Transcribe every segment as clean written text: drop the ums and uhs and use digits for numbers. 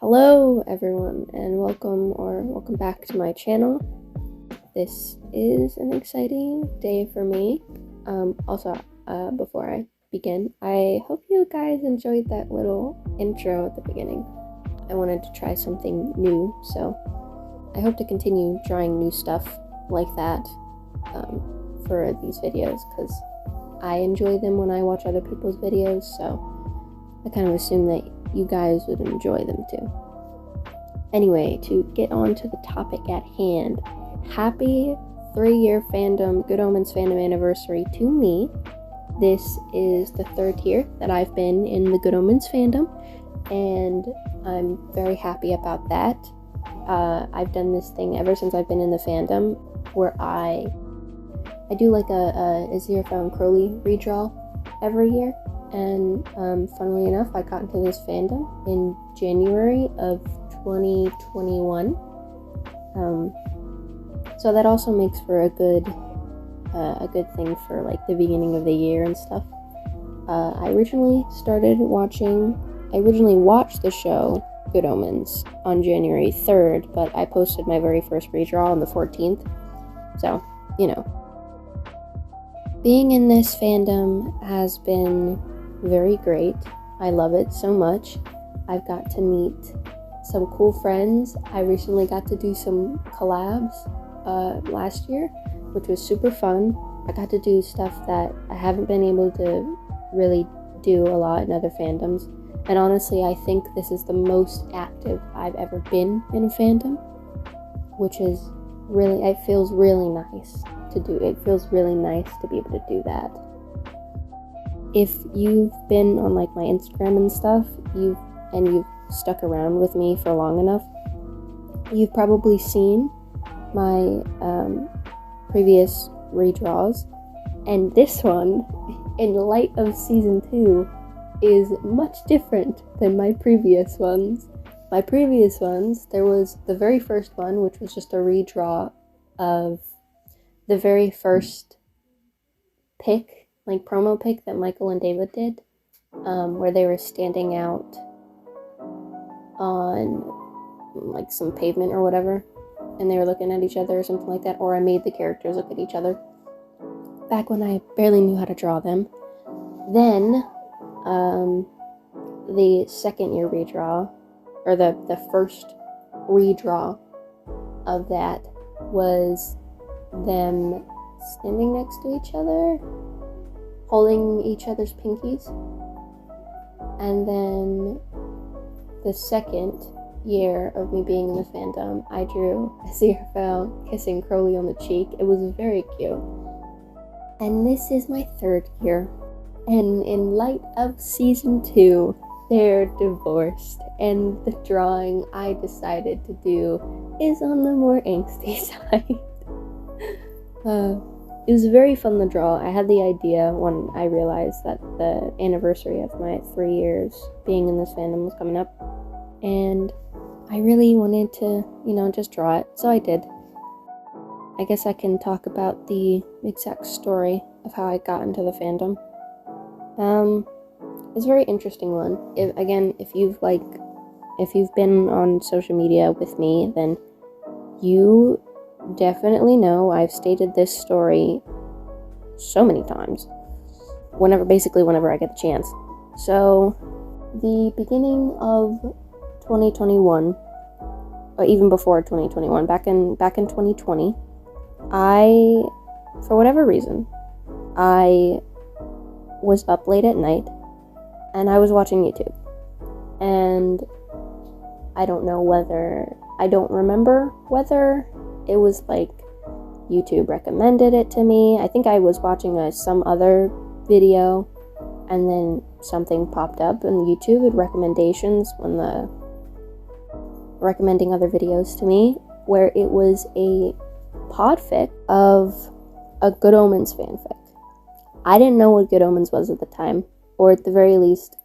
Hello everyone and welcome back to my channel. This is an exciting day for me. Before I begin, I hope you guys enjoyed that little intro at the beginning. I wanted to try something new, so I hope to continue trying new stuff like that for these videos because I enjoy them when I watch other people's videos, so I kind of assume that you guys would enjoy them too. Anyway, to get on to the topic at hand, happy 3-year fandom, Good Omens fandom anniversary to me. This is the 3rd year that I've been in the Good Omens fandom, and I'm very happy about that. I've done this thing ever since I've been in the fandom where I do like a Aziraphale and Crowley redraw every year. And funnily enough, I got into this fandom in January of 2021. So that also makes for a good thing for like the beginning of the year and stuff. I originally watched the show Good Omens on January 3rd, but I posted my very first redraw on the 14th. So, you know. Being in this fandom has been very great. I love it so much. I've got to meet some cool friends. I recently got to do some collabs last year, which was super fun. I got to do stuff that I haven't been able to really do a lot in other fandoms. And honestly, I think this is the most active I've ever been in a fandom, which is really, it feels really nice to do. It feels really nice to be able to do that. If you've been on like my Instagram and stuff, you've stuck around with me for long enough, you've probably seen my previous redraws, and this one, in light of season 2, is much different than my previous ones. My previous ones, there was the very first one, which was just a redraw of the very first pick, like promo pick that Michael and David did, where they were standing out on like some pavement or whatever, and they were looking at each other or something like that, or I made the characters look at each other back when I barely knew how to draw them. Then the second year redraw, or the first redraw of that, was them standing next to each other, holding each other's pinkies. And then the second year of me being in the fandom, I drew Aziraphale kissing Crowley on the cheek. It was very cute. And this is my 3rd year. And in light of season 2, they're divorced. And the drawing I decided to do is on the more angsty side. It was very fun to draw. I had the idea when I realized that the anniversary of my 3 years being in this fandom was coming up, and I really wanted to, just draw it, so I did. I guess I can talk about the exact story of how I got into the fandom. It's a very interesting one. If you've been on social media with me, then you definitely know I've stated this story so many times, whenever I get the chance. So the beginning of 2021, or even before 2021, back in 2020, for whatever reason, I was up late at night and I was watching YouTube, and I don't remember whether it was like YouTube recommended it to me. I think I was watching some other video, and then something popped up on YouTube with recommendations recommending other videos to me, where it was a podfic of a Good Omens fanfic. I didn't know what Good Omens was at the time, or at the very least,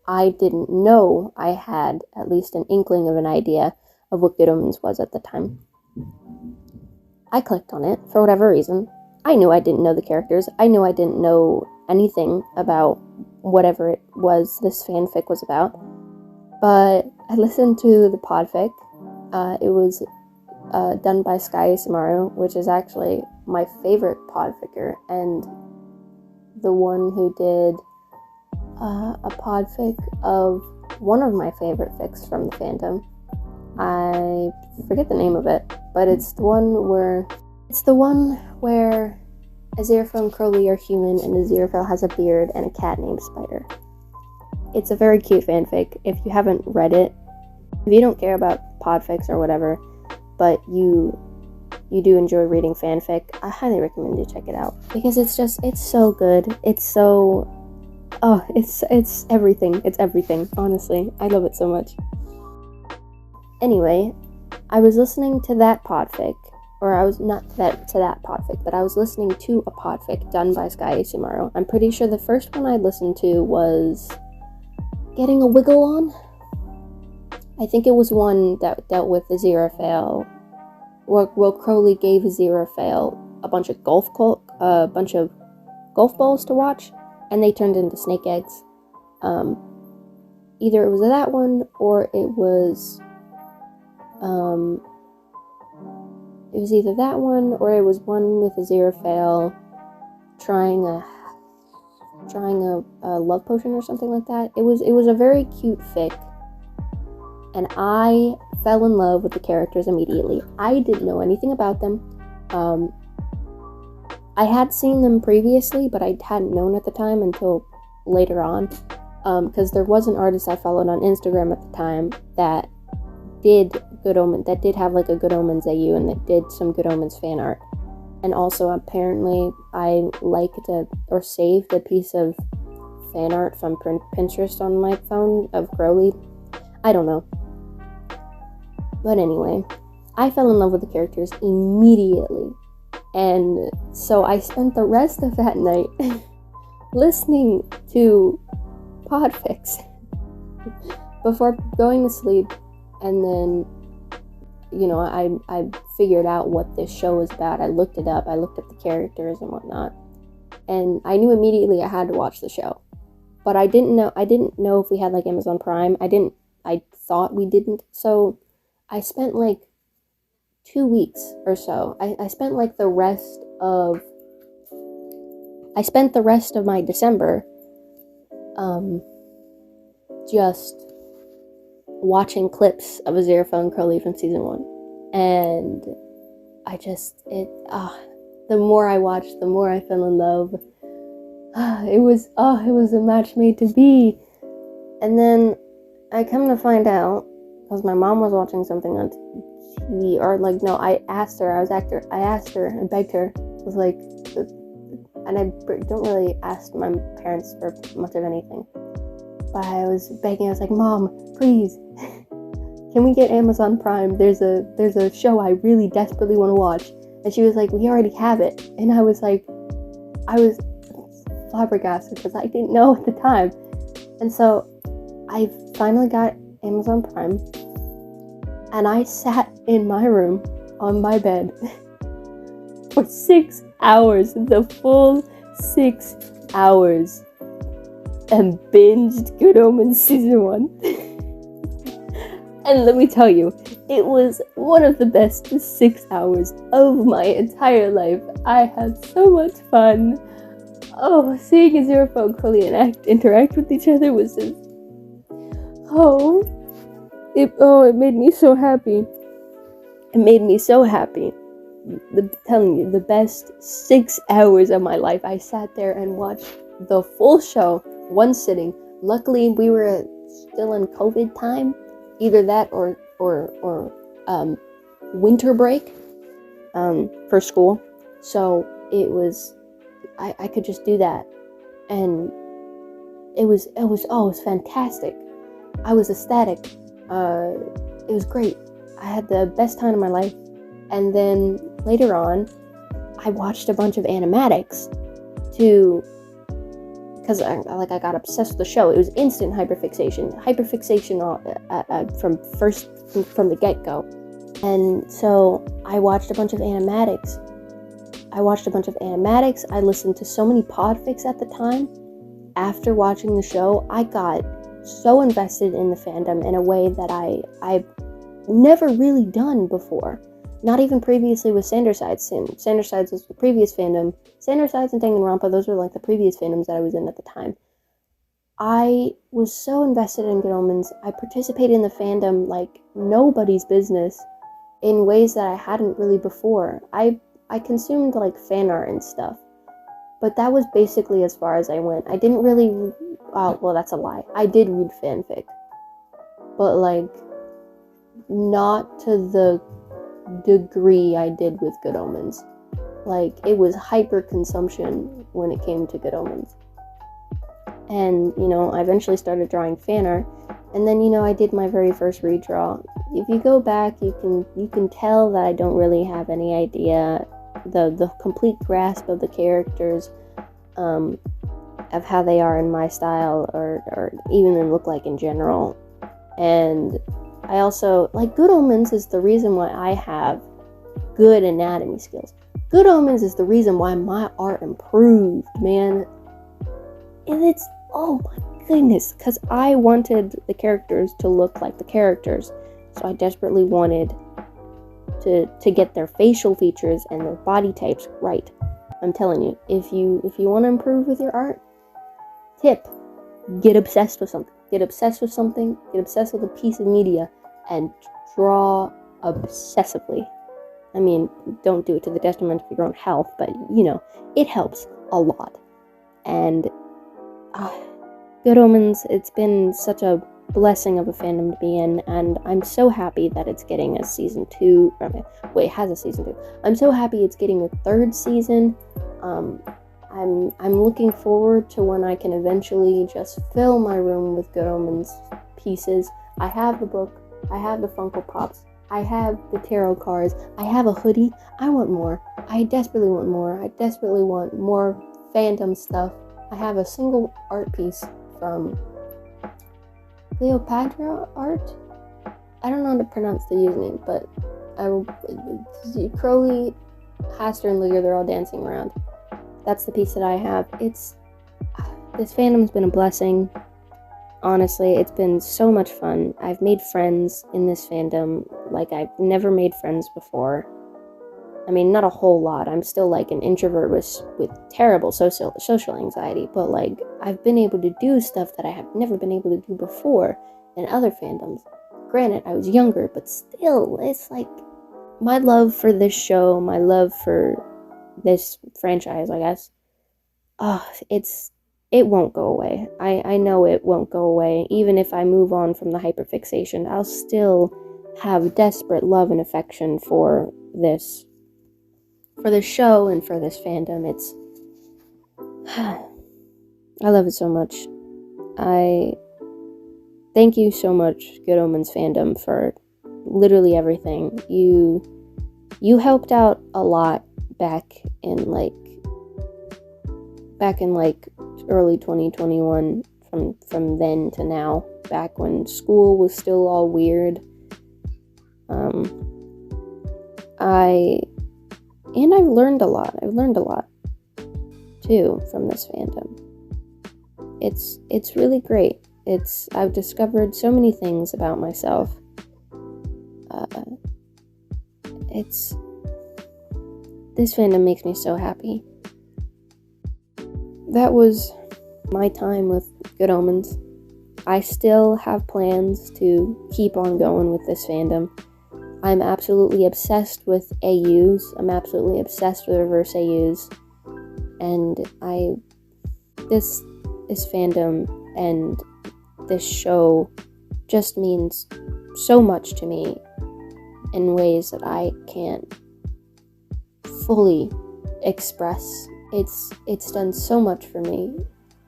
I didn't know I had at least an inkling of an idea of what Good Omens was at the time. I clicked on it for whatever reason. I knew I didn't know the characters. I knew I didn't know anything about whatever it was this fanfic was about. But I listened to the podfic. It was done by Sky Samaru, which is actually my favorite podficer, and the one who did a podfic of one of my favorite fics from the fandom. I forget the name of it, but it's the one where Aziraphale and Crowley are human, and Aziraphale has a beard and a cat named Spider. It's a very cute fanfic. If you haven't read it, if you don't care about podfics or whatever, but you do enjoy reading fanfic, I highly recommend you check it out, because it's so good. It's everything. It's everything, honestly. I love it so much. Anyway, I was listening to that podfic, or I was not to that podfic, but I was listening to a podfic done by Sky Sumaru. I'm pretty sure the first one I listened to was Getting a Wiggle On. I think it was one that dealt with Aziraphale, where Crowley gave Aziraphale a bunch of golf balls to watch, and they turned into snake eggs. Either it was that one, or it was either that one, or it was one with Aziraphale trying a love potion or something like that. It was a very cute fic, and I fell in love with the characters immediately. I didn't know anything about them. I had seen them previously, but I hadn't known at the time until later on, because there was an artist I followed on Instagram at the time that did have like a Good Omens AU, and that did some Good Omens fan art. And also, apparently, I liked or saved a piece of fan art from Pinterest on my phone of Crowley. I don't know. But anyway, I fell in love with the characters immediately. And so I spent the rest of that night listening to podfics before going to sleep. And then, I figured out what this show was about. I looked it up. I looked up the characters and whatnot. And I knew immediately I had to watch the show. But I didn't know if we had like Amazon Prime. I thought we didn't. So I spent like 2 weeks or so. I spent the rest of my December just watching clips of Aziraphale and Crowley from season 1. And the more I watched, the more I fell in love. It was a match made to be. And then I come to find out, because my mom was watching something on TV, I begged her. I was like, and I don't really ask my parents for much of anything, but I was begging. I was like, Mom, please, can we get Amazon Prime? There's a show I really desperately want to watch. And she was like, we already have it. And I was flabbergasted, because I didn't know at the time. And so I finally got Amazon Prime, and I sat in my room on my bed for 6 hours, the full 6 hours, and binged Good Omens season 1. And let me tell you, it was one of the best 6 hours of my entire life. I had so much fun. Oh, seeing Aziraphale and Crowley interact with each other was just... It made me so happy. It made me so happy. Telling you, the best 6 hours of my life. I sat there and watched the full show, one sitting. Luckily, we were still in COVID time. Either that or winter break for school. So it was... I could just do that. And it was fantastic. I was ecstatic. It was great. I had the best time of my life. And then later on, I watched a bunch of animatics because I got obsessed with the show. It was instant hyperfixation from the get-go. And so I watched a bunch of animatics. I listened to so many podfics at the time. After watching the show, I got so invested in the fandom in a way that I've never really done before. Not even previously with Sandersides. Sandersides was the previous fandom. Sandersides and Danganronpa, those were like the previous fandoms that I was in at the time. I was so invested in Good Omens. I participated in the fandom like nobody's business in ways that I hadn't really before. I consumed like fan art and stuff, but that was basically as far as I went. I didn't really, well, that's a lie. I did read fanfic, but like not to the degree I did with Good Omens. Like, it was hyper consumption when it came to Good Omens. And, you know, I eventually started drawing fan art, and then, you know, I did my very first redraw. If you go back, you can tell that I don't really have any idea, the complete grasp of the characters, of how they are in my style, or even in look like in general. And I also, like, Good Omens is the reason why I have good anatomy skills. Good Omens is the reason why my art improved, man. And it's, oh my goodness, because I wanted the characters to look like the characters. So I desperately wanted to get their facial features and their body types right. I'm telling you, if you want to improve with your art, tip, get obsessed with something. Get obsessed with something, get obsessed with a piece of media, and draw obsessively. I mean, don't do it to the detriment of your own health, but, you know, it helps a lot. And Good Omens, it's been such a blessing of a fandom to be in, and I'm so happy that it's getting a season 2. Wait, it has a season 2. I'm so happy it's getting a 3rd season. I'm looking forward to when I can eventually just fill my room with Good Omens pieces. I have the book, I have the Funko Pops, I have the tarot cards, I have a hoodie. I want more. I desperately want more. I desperately want more fandom stuff. I have a single art piece from Cleopatra Art? I don't know how to pronounce the username, but Crowley, Haster, and Luger, they're all dancing around. That's the piece that I have. This fandom's been a blessing. Honestly, it's been so much fun. I've made friends in this fandom like I've never made friends before. I mean, not a whole lot. I'm still like an introvert with terrible social anxiety, but like I've been able to do stuff that I have never been able to do before in other fandoms. Granted, I was younger, but still, it's like my love for this show, my love for this franchise, I guess. It won't go away. I know it won't go away. Even if I move on from the hyperfixation, I'll still have desperate love and affection for this show and for this fandom. It's I love it so much. I thank you so much, Good Omens fandom, for literally everything. You helped out a lot back in early 2021, from then to now, back when school was still all weird. I've learned a lot. I've learned a lot too from this fandom. It's really great. I've discovered so many things about myself. This fandom makes me so happy. That was my time with Good Omens. I still have plans to keep on going with this fandom. I'm absolutely obsessed with AUs. I'm absolutely obsessed with reverse AUs. And this fandom and this show just means so much to me in ways that I can't fully express. It's done so much for me,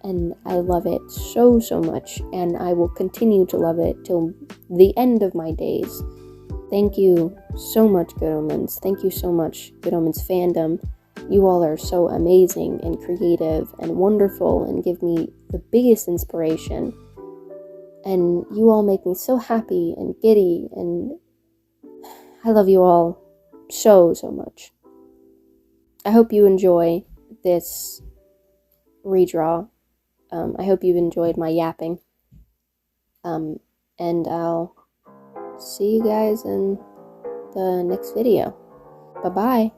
and I love it so much, and I will continue to love it till the end of my days. Thank you so much, Good Omens. Thank you so much, Good Omens fandom. You all are so amazing and creative and wonderful and give me the biggest inspiration. And you all make me so happy and giddy, and I love you all so much. I hope you enjoy this redraw. I hope you've enjoyed my yapping. And I'll see you guys in the next video. Bye-bye.